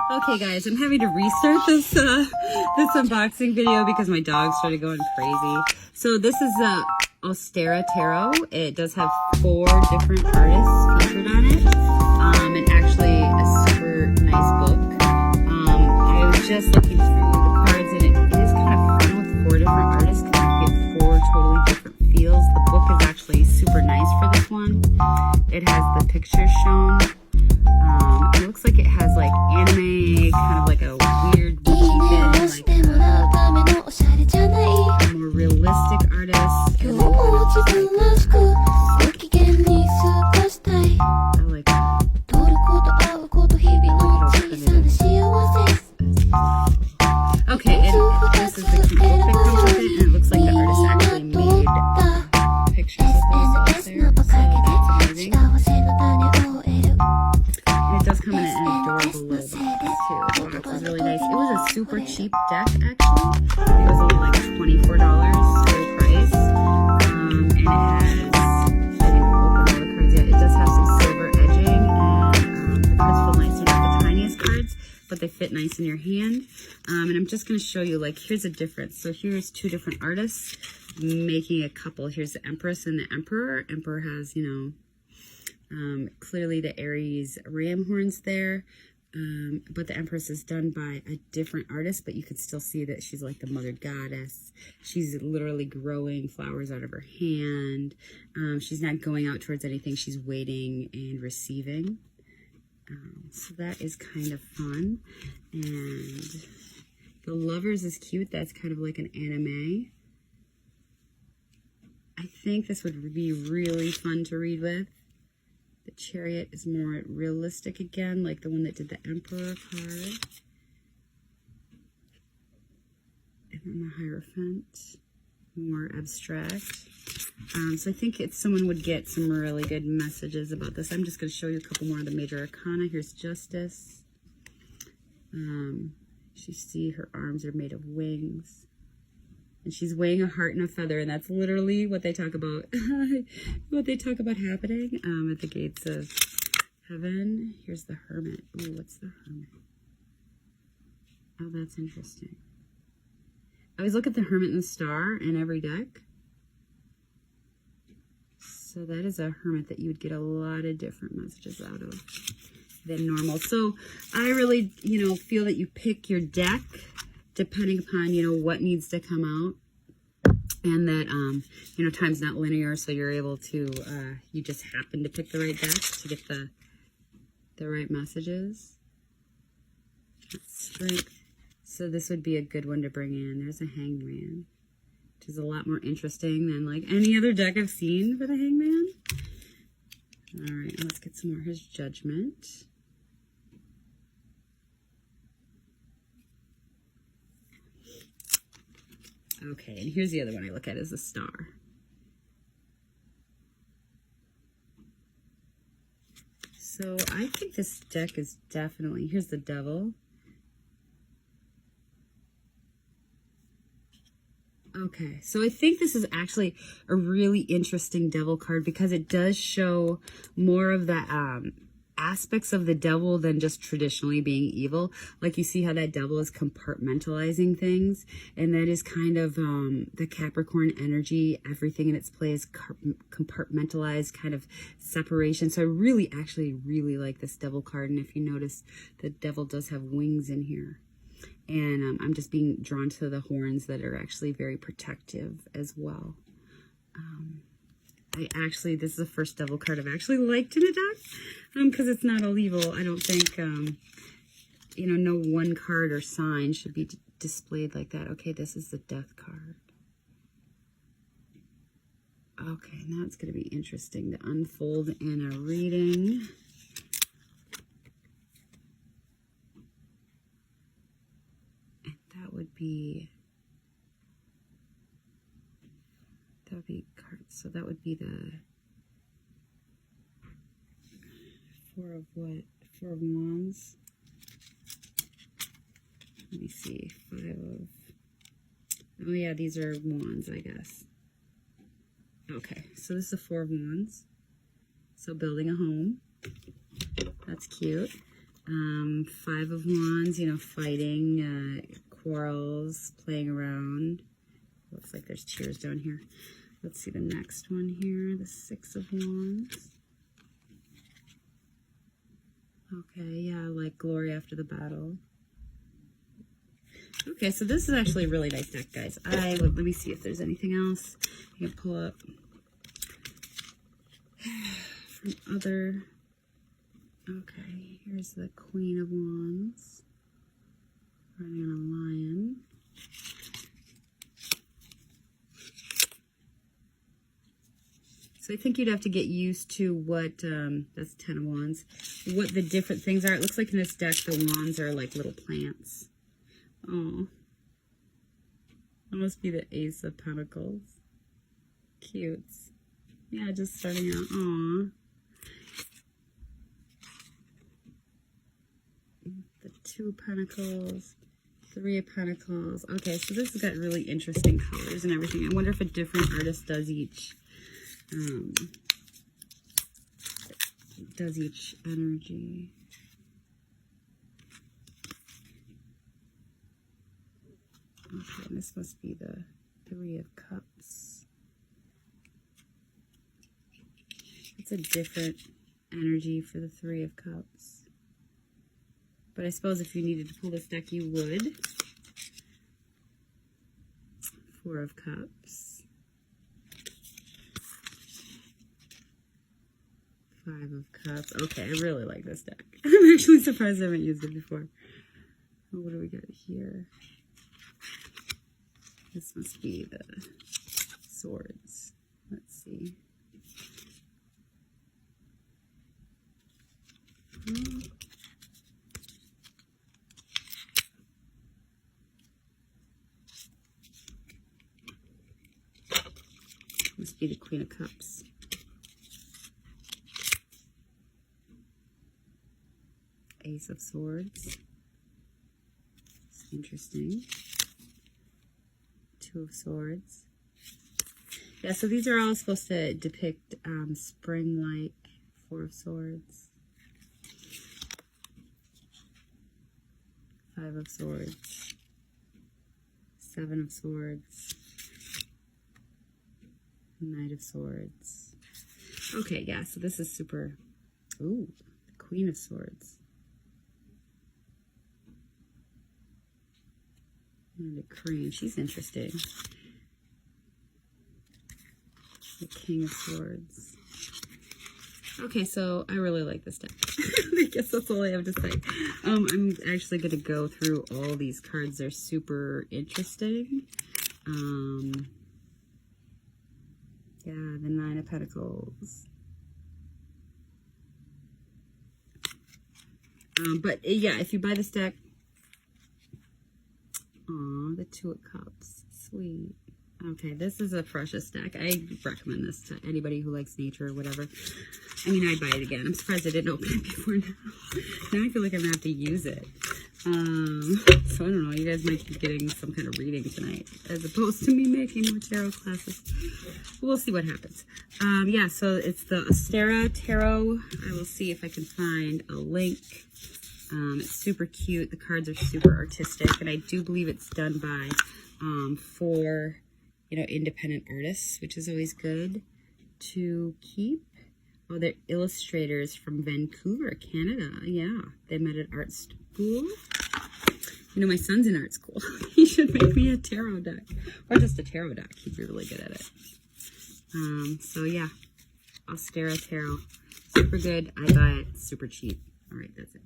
Okay guys, I'm having to restart this this unboxing video because my dog started going crazy. So this is OSTARA Tarot. It does have 4 different artists featured on it. And actually a super nice book. I was just looking through the cards and it is kind of fun with 4 different artists because you get 4 totally different feels. The book is actually super nice for this one. It has the pictures shown. It looks like it has like anime, kind of like a weird witchy thing, like a more realistic artist. I like that. Okay, and this is the cute book that comes with it, and it looks like the artist actually made pictures of themselves there, so that's amazing. And it does come in an adorable little box too. The box is really nice. It was a super cheap deck actually. It was only like $24 full price. And it has, I didn't open all the cards yet. It does have some silver edging, and the cards feel nice. They're not the tiniest cards, but they fit nice in your hand. And I'm just going to show you, like, here's a difference. So here's 2 different artists making a couple. Here's the Empress and the Emperor. Emperor has, you know, clearly the Aries ram horns there, but the Empress is done by a different artist, but you can still see that she's like the mother goddess. She's literally growing flowers out of her hand. She's not going out towards anything. She's waiting and receiving. So that is kind of fun. And the Lovers is cute. That's kind of like an anime. I think this would be really fun to read with. The Chariot is more realistic again, like the one that did the Emperor card. And then the Hierophant, more abstract. So I think someone would get some really good messages about this. I'm just going to show you a couple more of the major arcana. Here's Justice. You see her arms are made of wings. And she's weighing a heart and a feather, and that's literally what they talk about. What they talk about happening at the gates of heaven. Here's the Hermit. Ooh, what's the Hermit? Oh, that's interesting. I always look at the Hermit and the Star in every deck. So that is a Hermit that you would get a lot of different messages out of than normal. So I really, you know, feel that you pick your deck depending upon, you know, what needs to come out, and that, you know, time's not linear, so you're able to, you just happen to pick the right deck to get the right messages. Strength. So this would be a good one to bring in. There's a Hangman, which is a lot more interesting than like any other deck I've seen for the Hangman. All right, let's get some more. Here's Judgment. Okay, and here's the other one I look at is the Star. So I think this deck is definitely, here's the Devil. Okay, so I think this is actually a really interesting Devil card because it does show more of the aspects of the devil than just traditionally being evil. Like you see how that devil is compartmentalizing things, and that is kind of the Capricorn energy. Everything in its place compartmentalized, kind of separation. So I really actually really like this devil card, and if you notice, the devil does have wings in here, and I'm just being drawn to the horns that are actually very protective as well. This is the first devil card I've actually liked in a deck, because it's not all evil. I don't think, you know, no one card or sign should be displayed like that. Okay, this is the Death card. Okay, now it's going to be interesting to unfold in a reading. And that would be cards. So that would be the 4 of what? 4 of Wands. Let me see. 5 of... Oh yeah, these are Wands, I guess. Okay, so this is a 4 of Wands. So building a home. That's cute. Five of Wands, you know, fighting, quarrels, playing around. Looks like there's tears down here. Let's see the next one here, the Six of Wands. Okay, yeah, like glory after the battle. Okay, so this is actually a really nice deck, guys. Let me see if there's anything else I can pull up from other. Okay, here's the Queen of Wands riding on a lion. So I think you'd have to get used to what, that's 10 of Wands, what the different things are. It looks like in this deck, the wands are like little plants. Oh, that must be the Ace of Pentacles. Cute. Yeah, just starting out. Aw. The Two of Pentacles, Three of Pentacles. Okay, so this has got really interesting colors and everything. I wonder if a different artist does each energy. Okay, this must be the Three of Cups. It's a different energy for the Three of Cups. But I suppose if you needed to pull this deck, you would. Four of Cups. Five of Cups. Okay, I really like this deck. I'm actually surprised I haven't used it before. Oh, what do we got here? This must be the Swords. Let's see. Must be the Queen of Cups. Ace of Swords. It's interesting. Two of Swords. Yeah, so these are all supposed to depict spring-like. Four of Swords. Five of Swords. Seven of Swords. Knight of Swords. Okay, yeah, so this is super... Ooh, the Queen of Swords. And the Crane, she's interesting. The King of Swords. Okay, so I really like this deck. I guess that's all I have to say. I'm actually going to go through all these cards. They're super interesting. Yeah, the Nine of Pentacles. But yeah, if you buy this deck, aw, the Two of Cups, sweet. Okay, this is a precious deck. I recommend this to anybody who likes nature or whatever. I mean, I'd buy it again. I'm surprised I didn't open it before now. Now I feel like I'm gonna have to use it. So I don't know, you guys might be getting some kind of reading tonight, as opposed to me making more tarot classes. We'll see what happens. Yeah, so it's the OSTARA Tarot. I will see if I can find a link. It's super cute. The cards are super artistic, and I do believe it's done by 4, you know, independent artists, which is always good to keep. Oh, they're illustrators from Vancouver, Canada. Yeah, they met at art school. You know, my son's in art school. He should make me a tarot deck, or just a tarot deck. He'd be really good at it. So yeah, OSTARA Tarot, super good. I buy it, super cheap. All right, that's it.